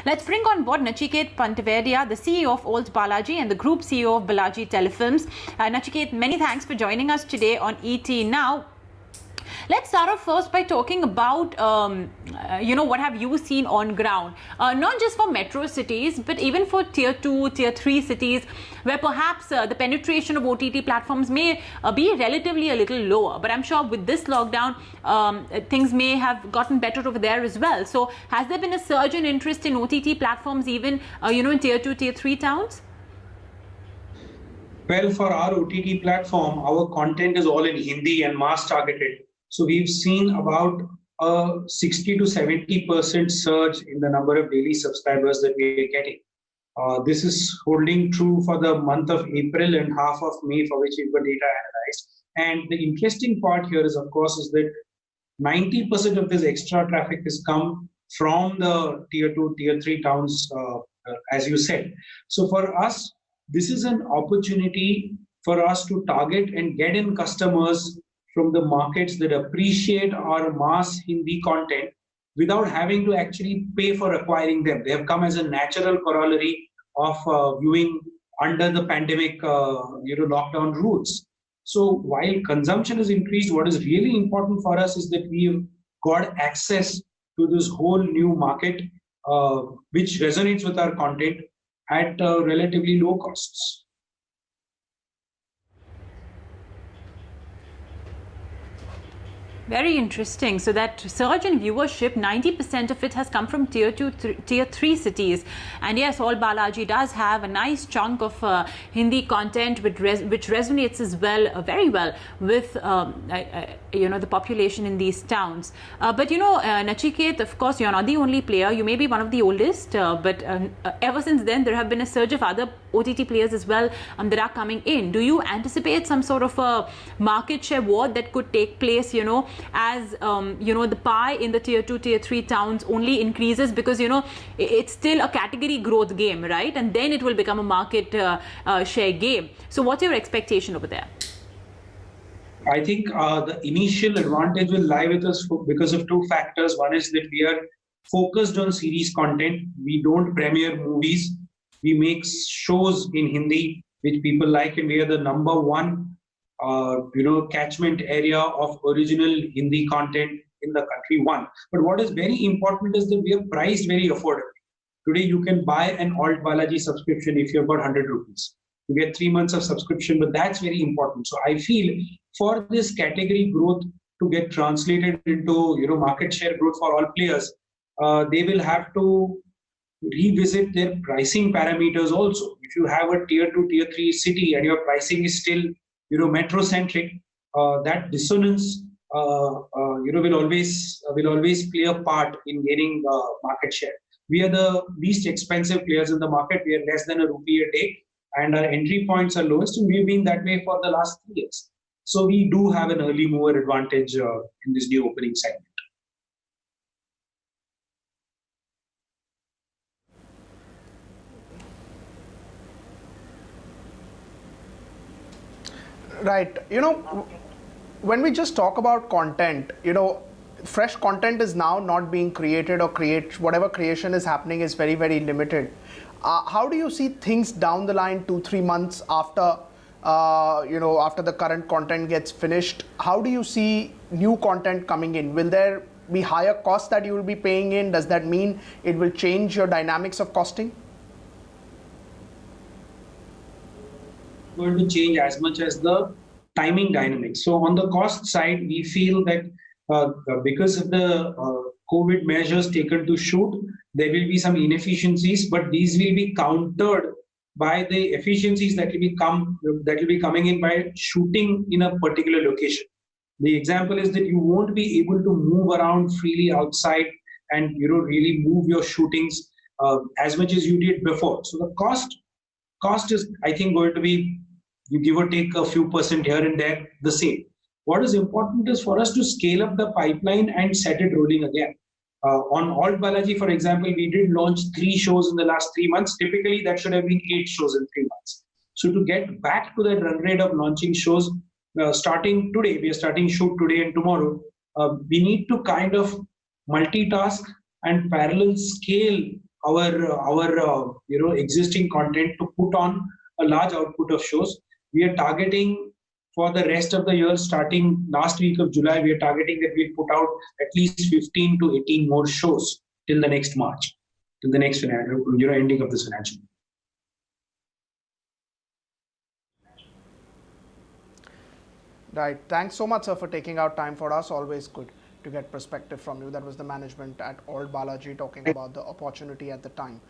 Let's bring on board Nachiket Pantavaidya, the CEO of ALTBalaji and the Group CEO of Balaji Telefilms. Nachiket, many thanks for joining us today on ET Now. Let's start off first by talking about, what have you seen on ground? Not just for metro cities, but even for tier 2, tier 3 cities, where perhaps the penetration of OTT platforms may be relatively a little lower. But I'm sure with this lockdown, things may have gotten better over there as well. So has there been a surge in interest in OTT platforms even, in tier 2, tier 3 towns? Well, for our OTT platform, our content is all in Hindi and mass targeted. So we've seen about a 60 to 70% surge in the number of daily subscribers that we are getting. This is holding true for the month of April and half of May, for which we've got data analyzed. And the interesting part here is, of course, is that 90% of this extra traffic has come from the tier 2, tier 3 towns, as you said. So for us, this is an opportunity for us to target and get in customers from the markets that appreciate our mass Hindi content without having to actually pay for acquiring them. They have come as a natural corollary of viewing under the pandemic, lockdown rules. So while consumption is increased, what is really important for us is that we've got access to this whole new market, which resonates with our content at relatively low costs. Very interesting. So that surge in viewership, 90% of it has come from tier 2, tier 3 cities. And yes, ALTBalaji does have a nice chunk of Hindi content which resonates as well, very well with, the population in these towns. But, Nachiket, of course, you're not the only player. You may be one of the oldest, but ever since then, there have been a surge of other OTT players as well that are coming in. Do you anticipate some sort of a market share war that could take place, as the pie in the tier 2, tier 3 towns only increases, because it's still a category growth game, right? And then it will become a market share game. So what's your expectation over there? I think the initial advantage will lie with us because of two factors. One is that we are focused on series content. We don't premiere movies. We make shows in Hindi which people like, and we are the number one catchment area of original Hindi content in the country, one. But what is very important is that we are priced very affordably. Today, you can buy an ALTBalaji subscription if you've got 100 rupees. You get 3 months of subscription, but that's very important. So I feel for this category growth to get translated into market share growth for all players, they will have to revisit their pricing parameters also. If you have a tier 2, tier 3 city and your pricing is still metro-centric, that dissonance will always play a part in gaining market share. We are the least expensive players in the market. We are less than ₹1 a day, and our entry points are lowest, and we've been that way for the last 3 years. So we do have an early mover advantage in this new opening segment. Right. When we just talk about content, fresh content is now not being created, or whatever creation is happening is very, very limited. How do you see things down the line 2-3 months after, after the current content gets finished? How do you see new content coming in? Will there be higher costs that you will be paying in? Does that mean it will change your dynamics of costing? Going to change as much as the timing dynamics. So on the cost side, we feel that because of the COVID measures taken to shoot, there will be some inefficiencies, but these will be countered by the efficiencies that will be coming in by shooting in a particular location. The example is that you won't be able to move around freely outside and really move your shootings as much as you did before. So the cost is, I think, going to be, you give or take a few % here and there, the same. What is important is for us to scale up the pipeline and set it rolling again. On ALTBalaji, for example, we did launch 3 shows in the last 3 months. Typically, that should have been 8 shows in 3 months. So to get back to that run rate of launching shows, starting today, we are starting shoot today and tomorrow, we need to kind of multitask and parallel scale our existing content to put on a large output of shows. We are targeting for the rest of the year, starting last week of July, we are targeting that we'll put out at least 15 to 18 more shows till the next March, till the next ending of this financial year. Right. Thanks so much, sir, for taking out time for us. Always good to get perspective from you. That was the management at ALTBalaji talking about the opportunity at the time.